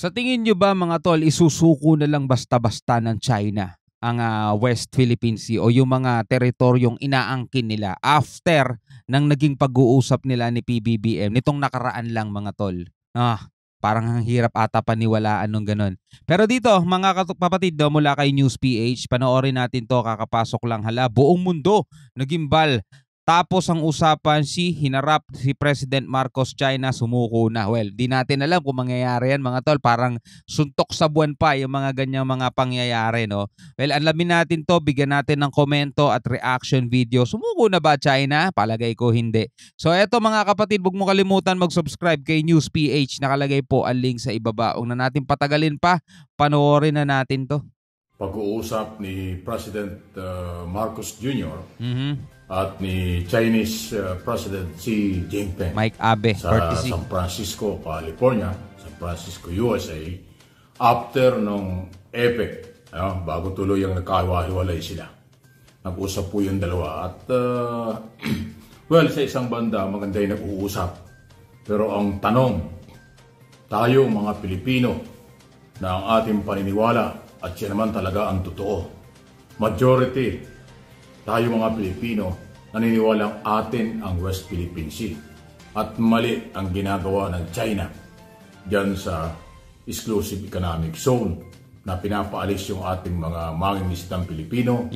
Sa tingin nyo ba mga tol, isusuko na lang basta-basta ng China ang West Philippine Sea o yung mga teritoryong inaangkin nila after ng naging pag-uusap nila ni PBBM nitong nakaraan lang mga tol? Parang ang hirap ata paniwalaan nung ganun. Pero dito mga kapatid mula kay News PH, panoorin natin to, kakapasok lang hala, buong mundo nagimbal. Tapos ang usapan hinarap si President Marcos China, sumuko na. Well, di natin alam kung mangyayari yan mga tol. Parang suntok sa buwan pa yung mga ganyang mga pangyayari, no? Well, alamin natin to, bigyan natin ng komento at reaction video. Sumuko na ba China? Palagay ko hindi. So eto mga kapatid, huwag mo kalimutan mag-subscribe kay News PH. Nakalagay po ang link sa ibaba. Huwag na natin patagalin pa. Panoorin na natin to. Pag-uusap ni President Marcos Jr. At ni Chinese President Xi Jinping Mike Abe, sa San Francisco, California, San Francisco, USA, after nung EPEC, bago tuloy ang nagkahiwa-hiwalay sila. Nag-usap po yung dalawa at well, sa isang banda maganda yung nag-uusap. Pero ang tanong, tayo mga Pilipino na ang ating paniniwala at siya naman talaga ang totoo. Majority tayo mga Pilipino naniniwalang atin ang West Philippine Sea at mali ang ginagawa ng China dyan sa exclusive economic zone na pinapaalis yung ating mga mangingisdang Pilipino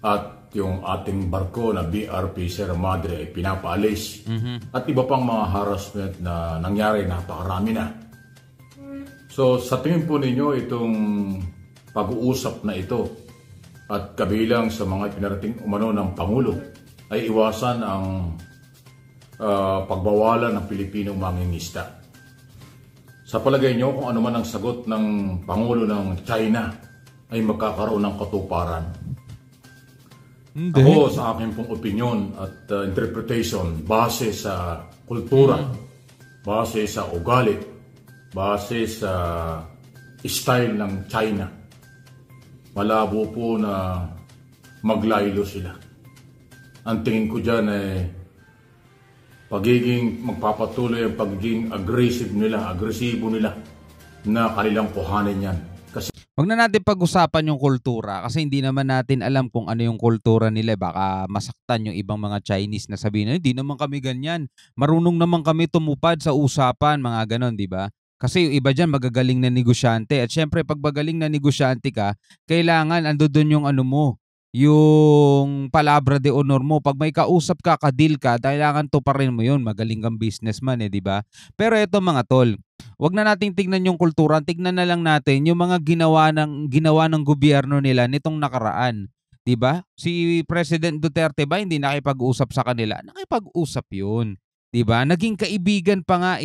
at yung ating barko na BRP Sierra Madre ay pinapaalis at iba pang mga harassment na nangyari, napakarami na. So sa tingin po ninyo itong pag-uusap na ito at kabilang sa mga pinarating umano ng Pangulo ay iwasan ang pagbawalan ng Pilipinong mangingisda. Sa palagay nyo, kung ano man ang sagot ng Pangulo ng China ay magkakaroon ng katuparan? Hindi. Ako sa akin pong opinion at interpretation, base sa kultura, base sa ugali, base sa style ng China, malabo po na maglaylo sila. Ang tingin ko dyan ay magpapatuloy ang pagiging agresibo nila na kanilang kuhanin yan. Huwag na natin pag-usapan yung kultura kasi hindi naman natin alam kung ano yung kultura nila. Baka masaktan yung ibang mga Chinese na sabihin na hindi naman kami ganyan. Marunong naman kami tumupad sa usapan, mga ganon, di ba? Kasi yung iba dyan magagaling na negosyante. At syempre pag magaling na negosyante ka, kailangan ando doon yung ano mo, yung palabra de honor mo. Pag may kausap ka, kadil ka, kailangan tuparin mo yun. Magaling kang businessman di ba? Pero eto mga tol, wag na nating tignan yung kultura, tignan na lang natin yung mga ginawa ng gobyerno nila nitong nakaraan. 'Di ba? Si President Duterte ba hindi nakipag-usap sa kanila? Nakipag-usap 'yun. 'Di ba? Naging kaibigan pa nga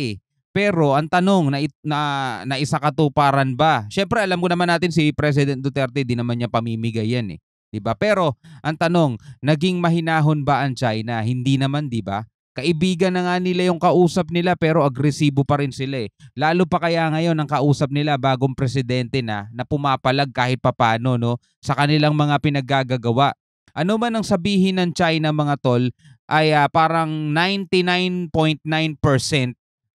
Pero ang tanong, na isakatuparan ba? Syempre alam ko naman natin si President Duterte, di naman niya pamimigay yan 'di ba? Pero ang tanong, naging mahinahon ba ang China? Hindi naman, 'di ba? Kaibigan na nga nila yung kausap nila pero agresibo pa rin sila Lalo pa kaya ngayon ang kausap nila bagong presidente na pumapalag kahit papano sa kanilang mga pinaggagawa. Ano man ang sabihin ng China mga tol ay parang 99.9%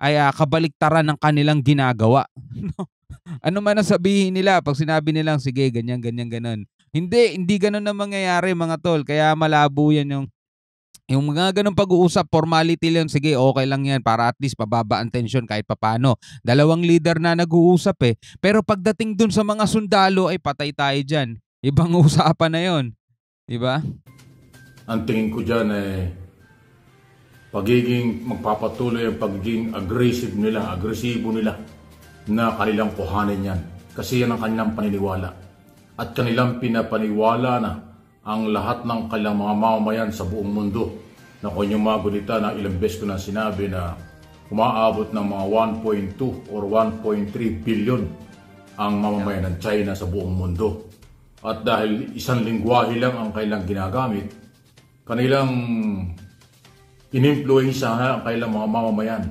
ay kabaliktaran ng kanilang ginagawa. Ano man ang sabihin nila pag sinabi nilang sige ganyan ganon. Hindi ganun na mangyayari mga tol. Kaya malabo yan yung mga ganung pag-uusap, formality lang, sige okay lang yan para at least pababa ang tension kahit papano. Dalawang leader na nag-uusap Pero pagdating dun sa mga sundalo ay patay tayo dyan. Ibang usapan na yon, di ba? Ang tingin ko dyan magpapatuloy ang pagiging agresibo nila na kanilang kuhanin yan. Kasi yan ang kanilang paniniwala. At kanilang pinapaniwala na ang lahat ng kanilang mga mamamayan sa buong mundo. Na kung yung mga gunita na ilang beses ko na sinabi na umaabot ng mga 1.2 or 1.3 billion ang mamamayan ng China sa buong mundo. At dahil isang lingwahe lang ang kailang ginagamit, kanilang inimpluwensya ang kailang mga mamamayan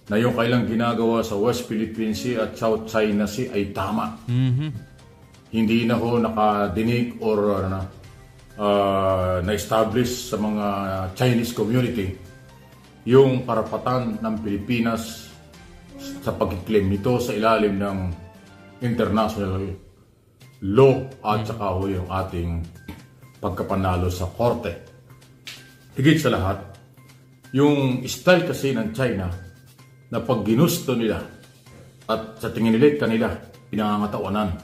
na yung kailang ginagawa sa West Philippine Sea at South China Sea ay tama. Hindi na ho nakadinig or na-establish sa mga Chinese community yung karapatan ng Pilipinas sa pag-claim nito sa ilalim ng international law at saka ho yung ating pagkapanalo sa korte. Higit sa lahat, yung style kasi ng China na pag ginusto nila at sa tingin nila kanila pinangangatawanan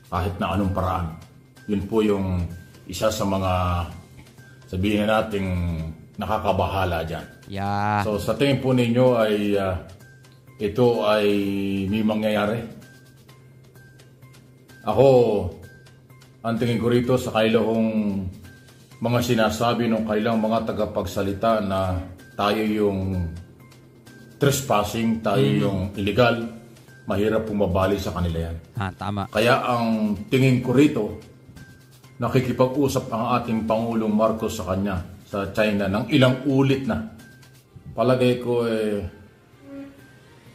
kahit na anong paraan. Yun po yung isa sa mga sabihin na nating nakakabahala dyan. Yeah. So sa tingin po ninyo ay ito ay may mangyayari. Ako, ang tingin ko rito sa kailang mga sinasabi ng kailang mga tagapagsalita na tayo yung trespassing, tayo yung illegal, mahirap pumabali sa kanila yan. Tama. Kaya ang tingin ko rito, nakikipag-usap ang ating Pangulong Marcos sa kanya, sa China, ng ilang ulit na. Palagay ko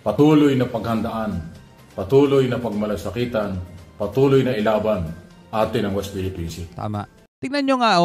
patuloy na paghandaan, patuloy na pagmalasakitan, patuloy na ilaban atin ang West Philippine Sea. Tama. Tingnan nyo nga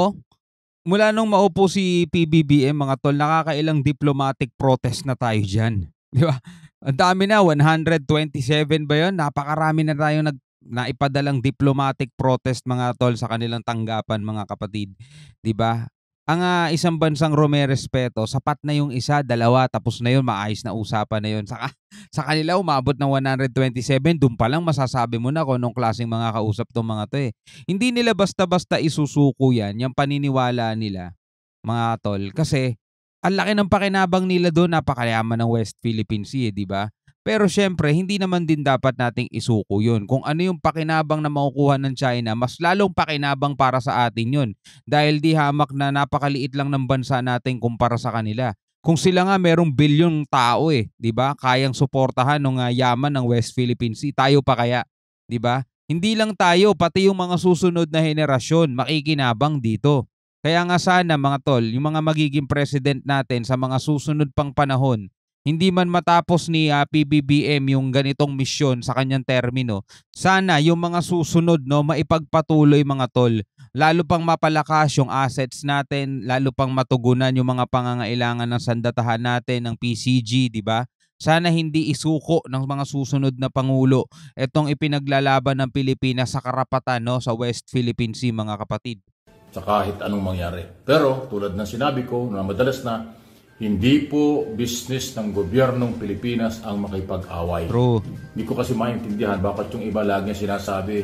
mula nung maupo si PBBM, mga tol, nakakailang diplomatic protest na tayo dyan. Di ba? Ang dami na, 127 ba yun? Napakarami na tayo naipadalang diplomatic protest, mga tol, sa kanilang tanggapan, mga kapatid. Di ba? Ang isang bansang rumerespeto, sapat na yung isa, dalawa, tapos na yun, maayos na usapan na yun. Sa kanila, umabot ng 127, dun pa lang masasabi mo na kung anong klaseng mga kausap tong mga to eh. Hindi nila basta-basta isusuko yan, yung paniniwala nila, mga tol. Kasi, ang laki ng pakinabang nila doon, napakayaman ng West Philippine Sea, di ba? Pero syempre, hindi naman din dapat nating isuko yun. Kung ano yung pakinabang na makukuha ng China, mas lalong pakinabang para sa atin yun. Dahil di hamak na napakaliit lang ng bansa natin kumpara sa kanila. Kung sila nga merong bilyong tao di ba? Kayang suportahan ng yaman ng West Philippine Sea. Tayo pa kaya, di ba? Hindi lang tayo, pati yung mga susunod na henerasyon makikinabang dito. Kaya nga sana, mga tol, yung mga magiging president natin sa mga susunod pang panahon, hindi man matapos ni PBBM yung ganitong misyon sa kanyang termino, sana yung mga susunod maipagpatuloy, mga tol, lalo pang mapalakas yung assets natin, lalo pang matugunan yung mga pangangailangan ng sandatahan natin ng PCG, di ba? Sana hindi isuko ng mga susunod na pangulo itong ipinaglalaban ng Pilipinas sa karapatan sa West Philippine Sea, mga kapatid. Sa kahit anong mangyari. Pero tulad ng sinabi ko na madalas na, hindi po business ng gobyernong Pilipinas ang makipag-away. True. Hindi ko kasi maintindihan bakit yung iba lagi sinasabi,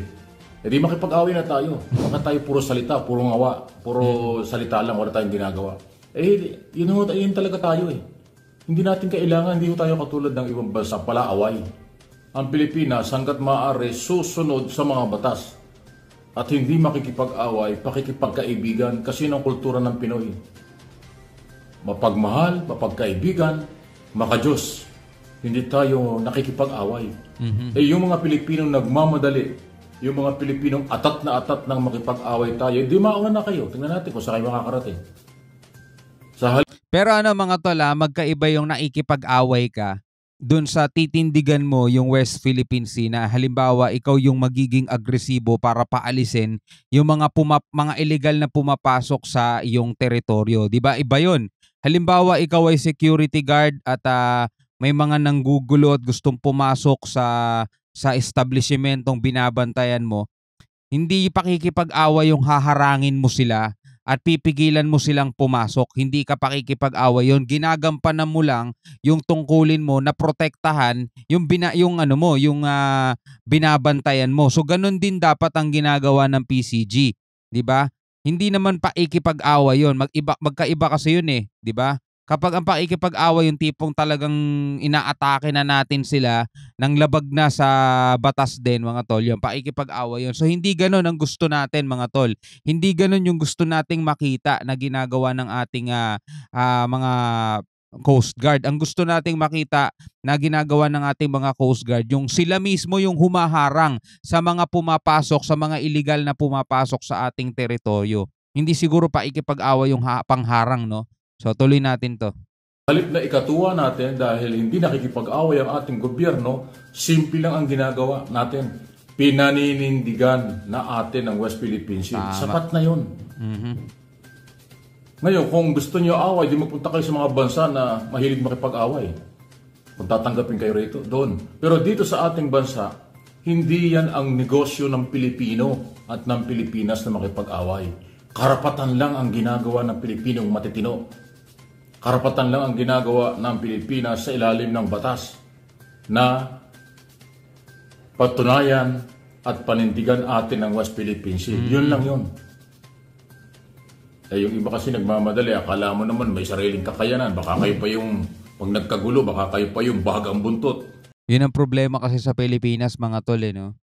di makipag-away na tayo. Bakit tayo puro salita, puro ngawa, puro salita lang, wala tayong ginagawa. Yun talaga tayo Hindi natin kailangan, hindi tayo katulad ng ibang bansa, pala-away. Ang Pilipinas, hanggat maaari, susunod sa mga batas. At hindi makikipag-away, pakikipagkaibigan kasi ng kultura ng Pinoy. Mapagmahal, mapagkaibigan, makajos. Hindi tayo nakikipag-away. Yung mga Pilipinong nagmamadali, yung mga Pilipinong atat na atat ng makipag-away tayo, di mauna na kayo. Tingnan natin kung saan kayo makakarating. Pero mga tol, magkaiba yung nakikipag-away ka dun sa titindigan mo yung West Philippine Sea na halimbawa ikaw yung magiging agresibo para paalisin yung mga illegal na pumapasok sa iyong teritoryo. Diba? Iba yun. Halimbawa ikaw ay security guard at may mga nanggugulo at gustong pumasok sa establishmentong binabantayan mo, hindi pakikipag-away yung haharangin mo sila at pipigilan mo silang pumasok. Hindi ka pakikipag-away yun. Ginagampanan mo lang yung tungkulin mo na protektahan yung binabantayan mo. So ganun din dapat ang ginagawa ng PCG, 'di ba? Hindi naman pakikipag-away yun. Magkaiba kasi yun 'di ba? Kapag ang pakikipag-away yung tipong talagang inaatake na natin sila nang labag na sa batas din, mga tol, yung pakikipag-away yun. So hindi ganun ang gusto natin, mga tol. Hindi ganun yung gusto nating makita na ginagawa ng ating mga Coast Guard. Ang gusto nating makita na ginagawa ng ating mga Coast Guard, yung sila mismo yung humaharang sa mga pumapasok, sa mga illegal na pumapasok sa ating teritoryo. Hindi siguro pakikipag-away yung pangharang, no? So tuloy natin to. Halip na ikatuwa natin dahil hindi nakikipag-away ang ating gobyerno, simple lang ang ginagawa natin. Pinaninindigan na atin ang West Philippine Sea. Sapat na yun. Ngayon, kung gusto nyo away, di magpunta kayo sa mga bansa na mahilig makipag-away. Kung tatanggapin kayo rito, doon. Pero dito sa ating bansa, hindi yan ang negosyo ng Pilipino at ng Pilipinas na makipag-away. Karapatan lang ang ginagawa ng Pilipinong matitino. Karapatan lang ang ginagawa ng Pilipinas sa ilalim ng batas na patunayan at panindigan atin ng West Philippine Sea. Yun lang yun. Eh, yung iba kasi nagmamadali, akala mo naman may sariling kakayanan. Baka kayo pa yung, pag nagkagulo, baka kayo pa yung bahagang buntot. Yun ang problema kasi sa Pilipinas, mga tol, no?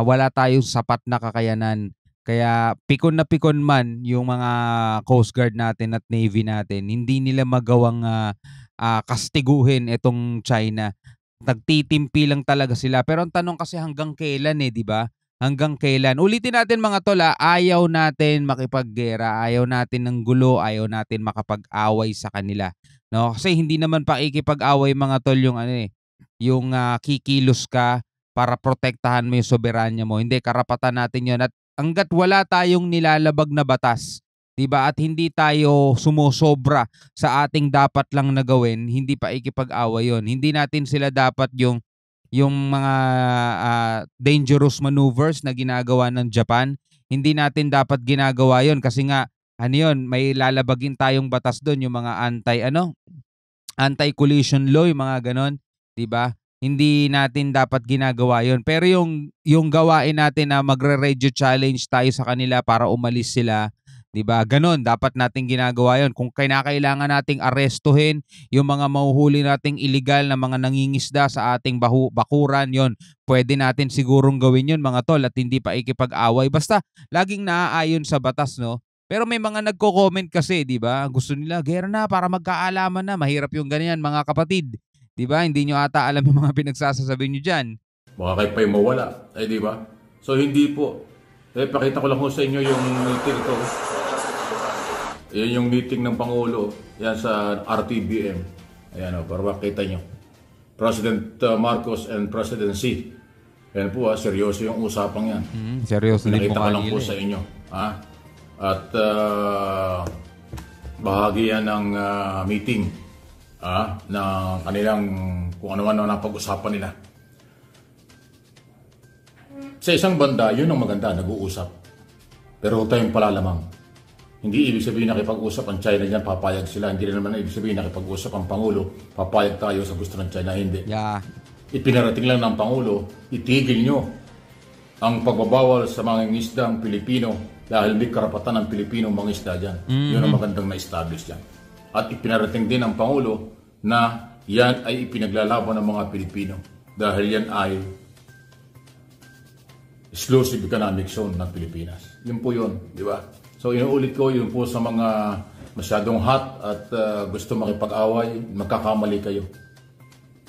Wala tayong sapat na kakayanan. Kaya pikon na pikon man yung mga Coast Guard natin at Navy natin, hindi nila magawang kastiguhin itong China. Nagtitimpi lang talaga sila. Pero ang tanong kasi hanggang kailan di ba? Hanggang kailan? Ulitin natin mga tol, ayaw natin makipaggera, ayaw natin ng gulo, ayaw natin makapag-away sa kanila. No? Kasi hindi naman pakikipag-away mga tol yung yung kikilos ka para protektahan mo yung soberanya mo. Hindi, karapatan natin yun. At hanggat wala tayong nilalabag na batas, 'di ba? At hindi tayo sumosobra sa ating dapat lang na gawin, hindi pa ikipag-away 'yon. Hindi natin sila dapat yung mga dangerous maneuvers na ginagawa ng Japan, hindi natin dapat ginagawa 'yon kasi nga may lalabagin tayong batas doon, yung mga anti-collision law, yung mga ganon, 'di ba? Hindi natin dapat ginagawa 'yon. Pero yung gawain natin na magre-radio challenge tayo sa kanila para umalis sila, 'di ba? Ganon, dapat nating ginagawa 'yon. Kung kinakailangan nating arestuhin yung mga mahuhuli nating illegal na mga nangingisda sa ating bakuran, 'yon, pwede natin sigurong gawin 'yon mga tol, at hindi pa ikipag-away. Basta laging naaayon sa batas, no? Pero may mga nagko-comment kasi, 'di ba? Gusto nila gera na para magkaalaman na. Mahirap yung ganyan, mga kapatid. 'Di ba? Hindi nyo ata alam yung mga pinagsasasabi nyo diyan. Baka kayo pa yung mawala. Di ba? So, hindi po. Pakita ko lang po sa inyo yung meeting ito. Yan yung meeting ng Pangulo. Yan sa RTBM. Ayan para makita nyo. President Marcos and President Xi. Yan po seryoso yung usapang yan. Seryoso din Nakita ko lang po sa inyo. At bahagi yan ng meeting na kanilang kung ano-ano na pag-usapan nila. Sa isang banda, yun ang maganda, nag-uusap. Pero huwag tayong palalamang. Hindi ibig sabihin nakipag-usap ang China dyan, papayag sila. Hindi rin naman ibig sabihin nakipag-usap ang Pangulo, papayag tayo sa gusto ng China. Hindi. Yeah. Ipinarating lang ng Pangulo, itigil nyo ang pagbabawal sa mga ngisdang Pilipino dahil may karapatan ng Pilipino mangisda dyan. Yun ang magandang na-establish dyan. At ipinarating din ng Pangulo na yan ay ipinaglalaban ng mga Pilipino dahil yan ay exclusive economic zone ng Pilipinas. Yun po yun, di ba? So inuulit ko, yun po sa mga masyadong hot at gusto makipag-away, magkakamali kayo.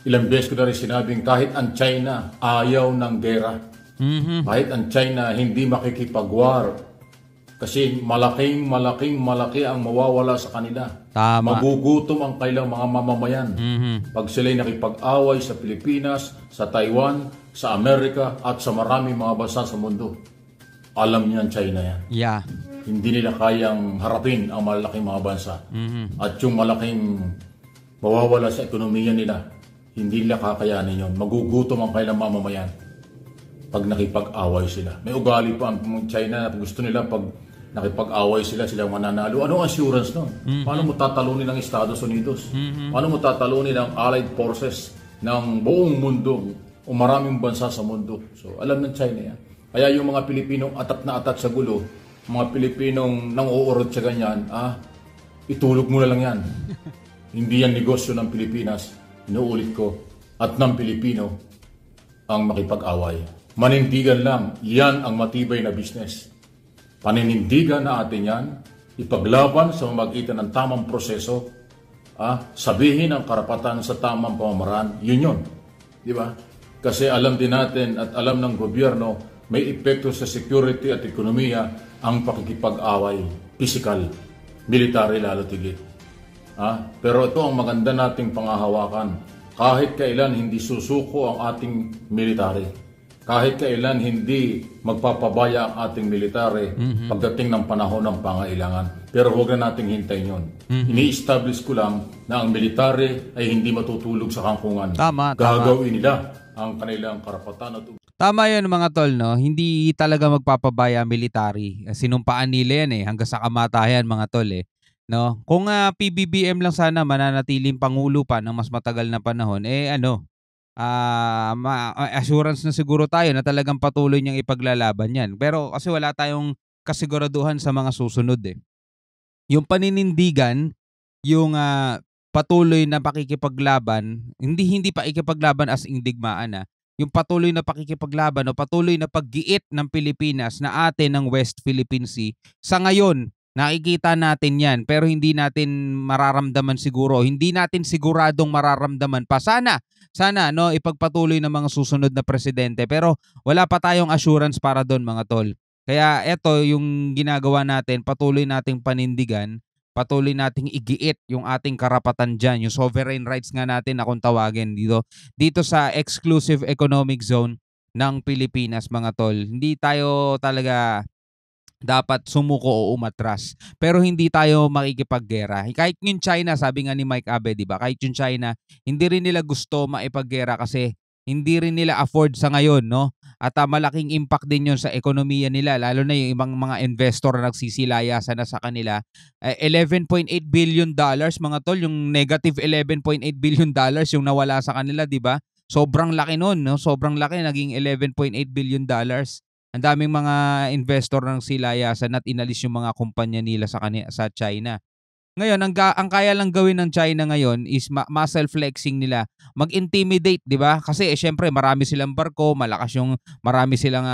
Ilang beses ko na rin sinabing kahit ang China ayaw ng gera. Kahit ang China hindi makikipag-war kasi malaki ang mawawala sa kanila. Tama. Magugutom ang kailang mga mamamayan. Pag sila'y nakipag-away sa Pilipinas, sa Taiwan, sa Amerika, at sa maraming mga bansa sa mundo. Alam niyan China yan. Yeah. Hindi nila kayang harapin ang malalaking mga bansa. At yung malaking mawawala sa ekonomiya nila, hindi nila kakayanin yun. Magugutom ang kailang mamamayan pag nakipag-away sila. May ugali pa ang China na gusto nila pag nakipag-away sila mananalo. Anong assurance nun? Paano mo tatalunin ang Estados Unidos? Paano mo tatalunin ang allied forces ng buong mundo o maraming bansa sa mundo? So, alam ng China yan. Kaya yung mga Pilipinong atat na atat sa gulo, mga Pilipinong nang-uurot sa ganyan, itulog mo na lang yan. Hindi yan negosyo ng Pilipinas, inuulit ko, at ng Pilipino ang makipag-away. Manindigan lang, yan ang matibay na business. Paninindigan na atin yan, ipaglaban sa pamamagitan ng tamang proseso, sabihin ang karapatan sa tamang pamamaraan, yun. Di ba? Kasi alam din natin at alam ng gobyerno, may epekto sa security at ekonomiya ang pakikipag-away, physical, military lalo tigit. Pero ito ang maganda nating pangahawakan. Kahit kailan hindi susuko ang ating military. Kahit kailan hindi magpapabaya ang ating military pagdating ng panahon ng pangailangan. Pero huwag na nating hintayin yun. Ini-establish ko lang na ang military ay hindi matutulog sa kangkungan. Tama. Gagawin nila ang kanilang karapatan at Tama yun mga tol, no? Hindi talaga magpapabaya military. Sinumpaan nila yan hanggang sa kamatayan mga tol no? Kung PBBM lang sana mananatiling pangulo pa ng mas matagal na panahon, assurance na siguro tayo na talagang patuloy niyang ipaglalaban yan. Pero kasi wala tayong kasiguraduhan sa mga susunod Yung paninindigan, yung patuloy na pakikipaglaban, hindi pakikipaglaban as in digmaan yung patuloy na pakikipaglaban o patuloy na paggiit ng Pilipinas na ate ng West Philippine Sea. Sa ngayon, nakikita natin yan pero hindi natin mararamdaman siguro. Hindi natin siguradong mararamdaman pa. Sana no, ipagpatuloy ng mga susunod na presidente pero wala pa tayong assurance para doon mga tol. Kaya eto yung ginagawa natin, patuloy nating panindigan, patuloy nating igiit yung ating karapatan dyan, yung sovereign rights nga natin na kung tawagin dito sa exclusive economic zone ng Pilipinas mga tol. Hindi tayo talaga dapat sumuko o umatras. Pero hindi tayo makikipaggera. Kahit yung China, sabi nga ni Mike Abe, di ba? Kahit yung China, hindi rin nila gusto maipaggera kasi hindi rin nila afford sa ngayon, no? At malaking impact din yun sa ekonomiya nila, lalo na yung ibang mga investor na nagsisilayasan na sa kanila. $11.8 billion mga tol, yung negative $11.8 billion yung nawala sa kanila, di ba? Sobrang laki nun, no? Sobrang laki, naging $11.8 billion. Ang daming mga investor ng silayasan at inalis yung mga kumpanya nila sa China. Ngayon, ang kaya lang gawin ng China ngayon is muscle flexing nila. Mag-intimidate, di ba? Kasi syempre marami silang barko, marami silang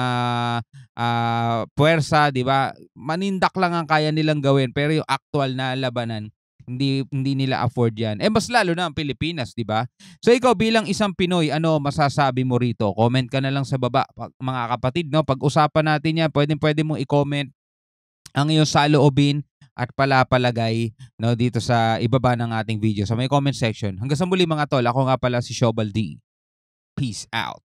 puwersa, di ba? Manindak lang ang kaya nilang gawin pero yung actual na labanan, hindi nila afford yan. Mas lalo na ang Pilipinas, di ba? So ikaw bilang isang Pinoy, ano masasabi mo rito? Comment ka na lang sa baba, mga kapatid, no? Pag-usapan natin yan, pwede mong i-comment ang iyong saloobin at palagay no, dito sa ibaba ng ating video sa may comment section. Hanggang sa muli mga tol, ako nga pala si Shobal D. Peace out.